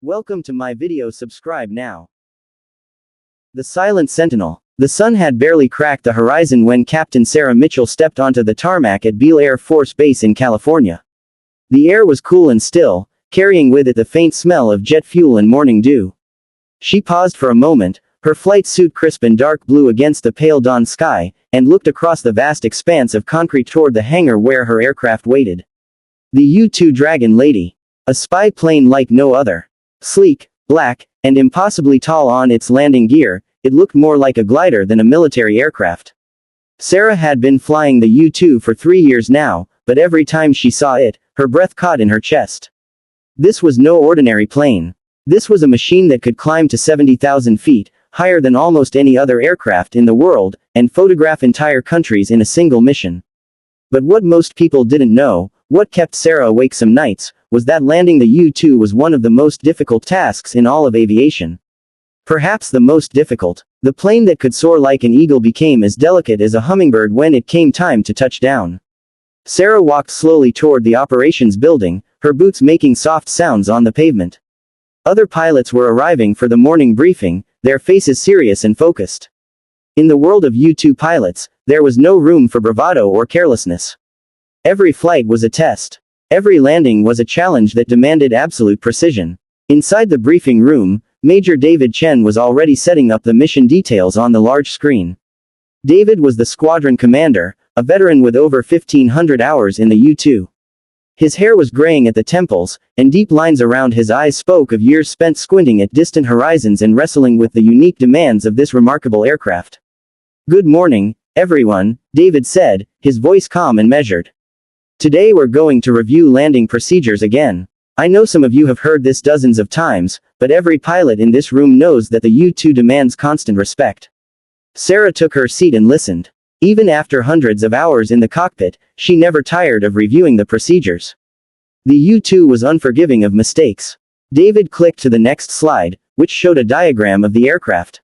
Welcome to my video. Subscribe now. The silent Sentinel. The sun had barely cracked the horizon when Captain Sarah Mitchell stepped onto the tarmac at Beale Air Force Base in California. The air was cool and still, carrying with it the faint smell of jet fuel and morning dew. She paused for a moment, her flight suit crisp and dark blue against the pale dawn sky, and looked across the vast expanse of concrete toward the hangar where her aircraft waited. The U-2 Dragon Lady. A spy plane like no other. Sleek, black, and impossibly tall on its landing gear, it looked more like a glider than a military aircraft. Sarah had been flying the U-2 for 3 years now, but every time she saw it, her breath caught in her chest. This was no ordinary plane. This was a machine that could climb to 70,000 feet, higher than almost any other aircraft in the world, and photograph entire countries in a single mission. But what most people didn't know, what kept Sarah awake some nights, was that landing the U-2 was one of the most difficult tasks in all of aviation. Perhaps the most difficult. The plane that could soar like an eagle became as delicate as a hummingbird when it came time to touch down. Sarah walked slowly toward the operations building, her boots making soft sounds on the pavement. Other pilots were arriving for the morning briefing, their faces serious and focused. In the world of U-2 pilots, there was no room for bravado or carelessness. Every flight was a test. Every landing was a challenge that demanded absolute precision. Inside the briefing room, Major David Chen was already setting up the mission details on the large screen. David was the squadron commander, a veteran with over 1,500 hours in the U-2. His hair was graying at the temples, and deep lines around his eyes spoke of years spent squinting at distant horizons and wrestling with the unique demands of this remarkable aircraft. "Good morning, everyone," David said, his voice calm and measured. "Today we're going to review landing procedures again. I know some of you have heard this dozens of times, but every pilot in this room knows that the U-2 demands constant respect." Sarah took her seat and listened. Even after hundreds of hours in the cockpit, she never tired of reviewing the procedures. The U-2 was unforgiving of mistakes. David clicked to the next slide, which showed a diagram of the aircraft.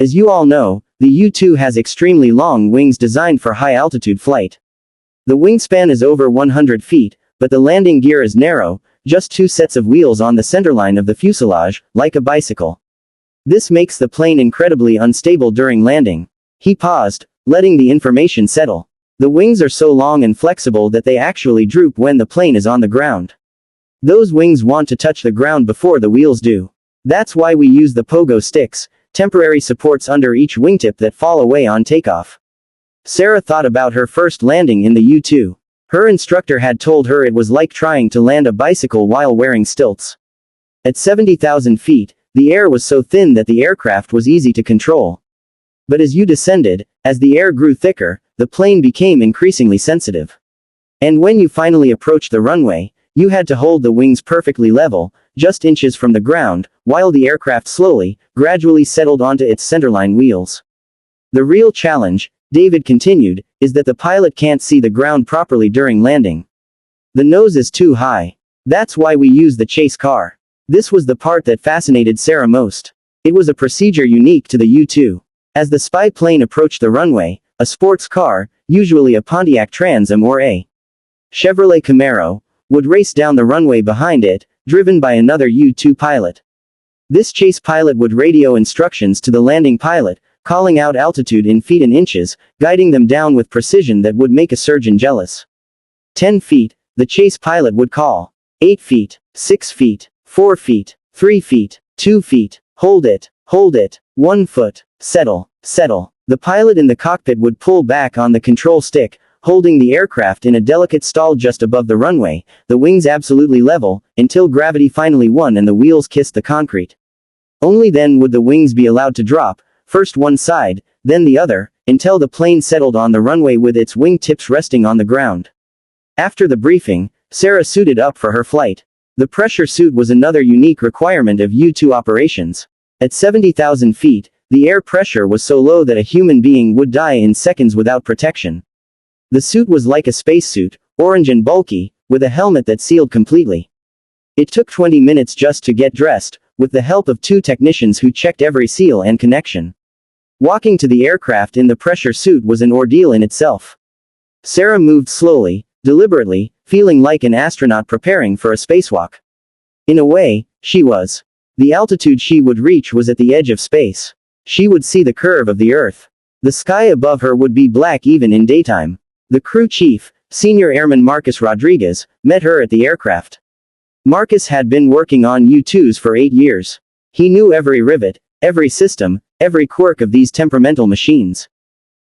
As you all know, the U-2 has extremely long wings designed for high-altitude flight. The wingspan is over 100 feet, but the landing gear is narrow, just 2 sets of wheels on the centerline of the fuselage, like a bicycle. This makes the plane incredibly unstable during landing. He paused, letting the information settle. The wings are so long and flexible that they actually droop when the plane is on the ground. Those wings want to touch the ground before the wheels do. That's why we use the pogo sticks, temporary supports under each wingtip that fall away on takeoff. Sarah thought about her first landing in the U-2. Her instructor had told her it was like trying to land a bicycle while wearing stilts. At 70,000 feet, the air was so thin that the aircraft was easy to control. But as you descended, as the air grew thicker, the plane became increasingly sensitive. And when you finally approached the runway, you had to hold the wings perfectly level, just inches from the ground, while the aircraft slowly, gradually settled onto its centerline wheels. The real challenge, David continued, is that the pilot can't see the ground properly during landing. The nose is too high. That's why we use the chase car. This was the part that fascinated Sarah most. It was a procedure unique to the U-2. As the spy plane approached the runway, a sports car, usually a Pontiac Trans Am or a Chevrolet Camaro, would race down the runway behind it, driven by another U-2 pilot. This chase pilot would radio instructions to the landing pilot, calling out altitude in feet and inches, guiding them down with precision that would make a surgeon jealous. 10 feet, the chase pilot would call. 8 feet, 6 feet, 4 feet, 3 feet, 2 feet, hold it, 1 foot, settle, settle. The pilot in the cockpit would pull back on the control stick, holding the aircraft in a delicate stall just above the runway, the wings absolutely level, until gravity finally won and the wheels kissed the concrete. Only then would the wings be allowed to drop, first one side, then the other, until the plane settled on the runway with its wing tips resting on the ground. After the briefing, Sarah suited up for her flight. The pressure suit was another unique requirement of U-2 operations. At 70,000 feet, the air pressure was so low that a human being would die in seconds without protection. The suit was like a spacesuit, orange and bulky, with a helmet that sealed completely. It took 20 minutes just to get dressed, with the help of 2 technicians who checked every seal and connection. Walking to the aircraft in the pressure suit was an ordeal in itself. Sarah moved slowly, deliberately, feeling like an astronaut preparing for a spacewalk. In a way, she was. The altitude she would reach was at the edge of space. She would see the curve of the Earth. The sky above her would be black even in daytime. The crew chief, Senior Airman Marcus Rodriguez, met her at the aircraft. Marcus had been working on U-2s for 8 years. He knew every rivet, every system, every quirk of these temperamental machines.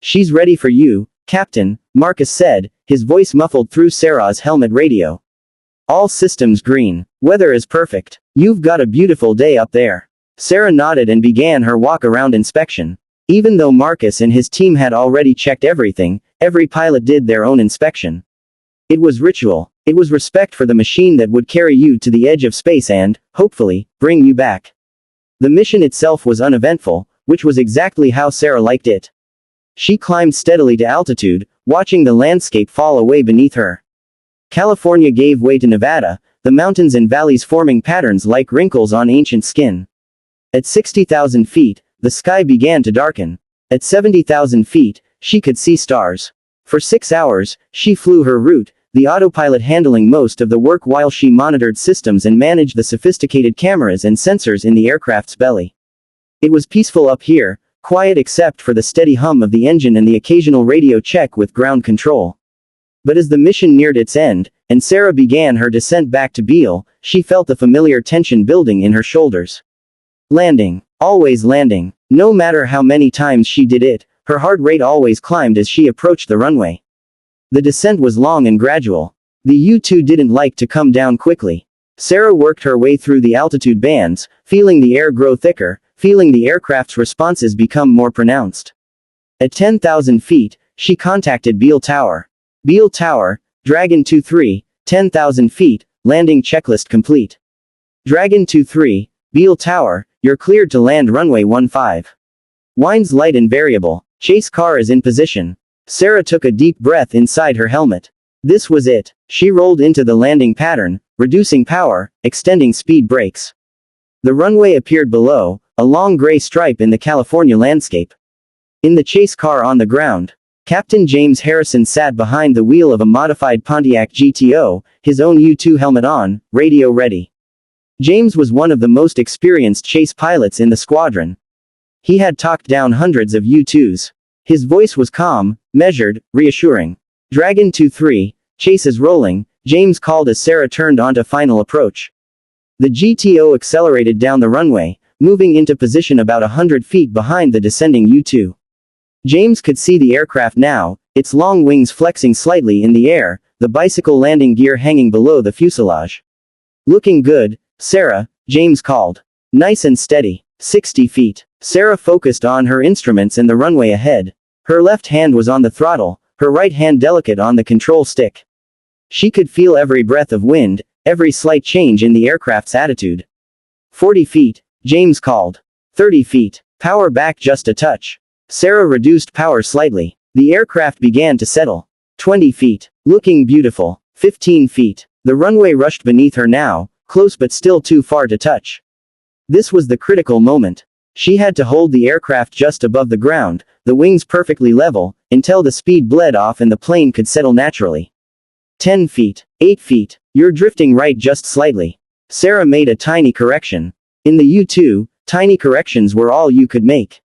"She's ready for you, Captain," Marcus said, his voice muffled through Sarah's helmet radio. "All systems green. Weather is perfect. You've got a beautiful day up there." Sarah nodded and began her walk-around inspection. Even though Marcus and his team had already checked everything, every pilot did their own inspection. It was ritual. It was respect for the machine that would carry you to the edge of space and, hopefully, bring you back. The mission itself was uneventful, which was exactly how Sarah liked it. She climbed steadily to altitude, watching the landscape fall away beneath her. California gave way to Nevada, the mountains and valleys forming patterns like wrinkles on ancient skin. At 60,000 feet, the sky began to darken. At 70,000 feet, she could see stars. For 6 hours, she flew her route, the autopilot handling most of the work while she monitored systems and managed the sophisticated cameras and sensors in the aircraft's belly. It was peaceful up here, quiet except for the steady hum of the engine and the occasional radio check with ground control. But as the mission neared its end, and Sarah began her descent back to Beale, she felt the familiar tension building in her shoulders. Landing. Always landing. No matter how many times she did it, her heart rate always climbed as she approached the runway. The descent was long and gradual. The U-2 didn't like to come down quickly. Sarah worked her way through the altitude bands, feeling the air grow thicker, feeling the aircraft's responses become more pronounced. At 10,000 feet, she contacted Beale Tower. Beale Tower, Dragon 2-3, 10,000 feet, landing checklist complete. Dragon 2-3, Beale Tower, you're cleared to land runway 15. Winds light and variable. Chase car is in position. Sarah took a deep breath inside her helmet. This was it. She rolled into the landing pattern, reducing power, extending speed brakes. The runway appeared below, a long gray stripe in the California landscape. In the chase car on the ground, Captain James Harrison sat behind the wheel of a modified Pontiac GTO, his own U-2 helmet on, radio ready. James was one of the most experienced chase pilots in the squadron. He had talked down hundreds of U-2s. His voice was calm, measured, reassuring. Dragon 2-3, chase is rolling, James called as Sarah turned onto final approach. The GTO accelerated down the runway, moving into position about 100 feet behind the descending U-2. James could see the aircraft now, its long wings flexing slightly in the air, the bicycle landing gear hanging below the fuselage. "Looking good, Sarah," James called. "Nice and steady." 60 feet. Sarah focused on her instruments and the runway ahead. Her left hand was on the throttle, her right hand delicate on the control stick. She could feel every breath of wind, every slight change in the aircraft's attitude. 40 feet, James called. 30 feet. Power back just a touch. Sarah reduced power slightly. The aircraft began to settle. 20 feet. Looking beautiful. 15 feet. The runway rushed beneath her now, close but still too far to touch. This was the critical moment. She had to hold the aircraft just above the ground, the wings perfectly level, until the speed bled off and the plane could settle naturally. 10 feet. 8 feet. You're drifting right just slightly. Sarah made a tiny correction. In the U-2, tiny corrections were all you could make.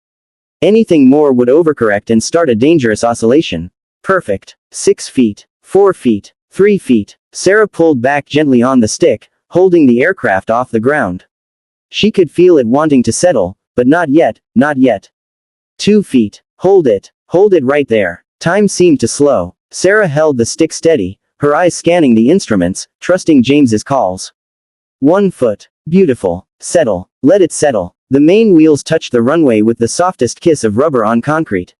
Anything more would overcorrect and start a dangerous oscillation. Perfect. 6 feet. 4 feet. 3 feet. Sarah pulled back gently on the stick, holding the aircraft off the ground. She could feel it wanting to settle, but not yet, not yet. 2 feet. Hold it right there. Time seemed to slow. Sarah held the stick steady, her eyes scanning the instruments, trusting James's calls. 1 foot. Beautiful. Settle. Let it settle. The main wheels touched the runway with the softest kiss of rubber on concrete.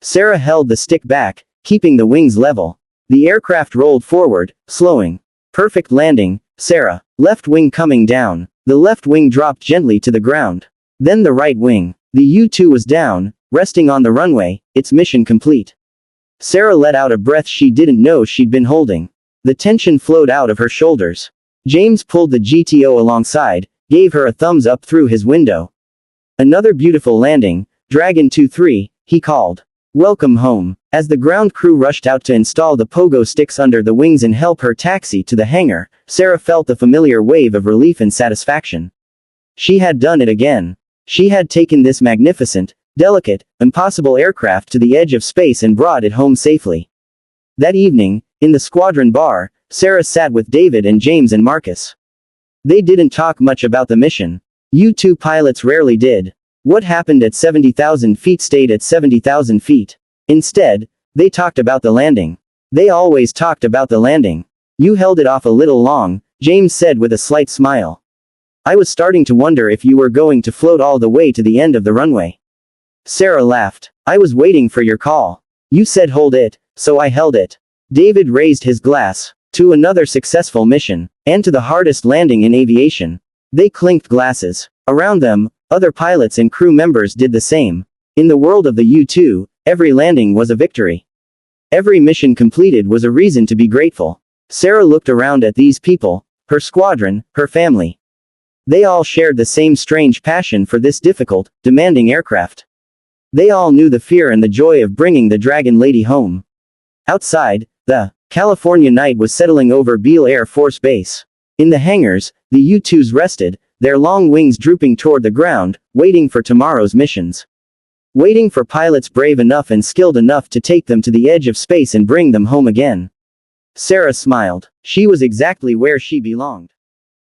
Sarah held the stick back, keeping the wings level. The aircraft rolled forward, slowing. Perfect landing, Sarah. Left wing coming down. The left wing dropped gently to the ground. Then the right wing. The U-2 was down, resting on the runway, its mission complete. Sarah let out a breath she didn't know she'd been holding. The tension flowed out of her shoulders. James pulled the GTO alongside, gave her a thumbs up through his window. "Another beautiful landing, Dragon 2-3, he called. "Welcome home." As the ground crew rushed out to install the pogo sticks under the wings and help her taxi to the hangar, Sarah felt the familiar wave of relief and satisfaction. She had done it again. She had taken this magnificent, delicate, impossible aircraft to the edge of space and brought it home safely. That evening, in the squadron bar, Sarah sat with David and James and Marcus. They didn't talk much about the mission. U-2 pilots rarely did. What happened at 70,000 feet stayed at 70,000 feet. Instead, they talked about the landing. They always talked about the landing. You held it off a little long, James said with a slight smile. I was starting to wonder if you were going to float all the way to the end of the runway. Sarah laughed. I was waiting for your call. You said hold it, so I held it. David raised his glass. To another successful mission, and to the hardest landing in aviation. They clinked glasses. Around them, other pilots and crew members did the same. In the world of the U-2, every landing was a victory. Every mission completed was a reason to be grateful. Sarah looked around at these people, her squadron, her family. They all shared the same strange passion for this difficult, demanding aircraft. They all knew the fear and the joy of bringing the Dragon Lady home. Outside, the California night was settling over Beale Air Force Base. In the hangars, the U-2s rested, their long wings drooping toward the ground, waiting for tomorrow's missions. Waiting for pilots brave enough and skilled enough to take them to the edge of space and bring them home again. Sarah smiled. She was exactly where she belonged.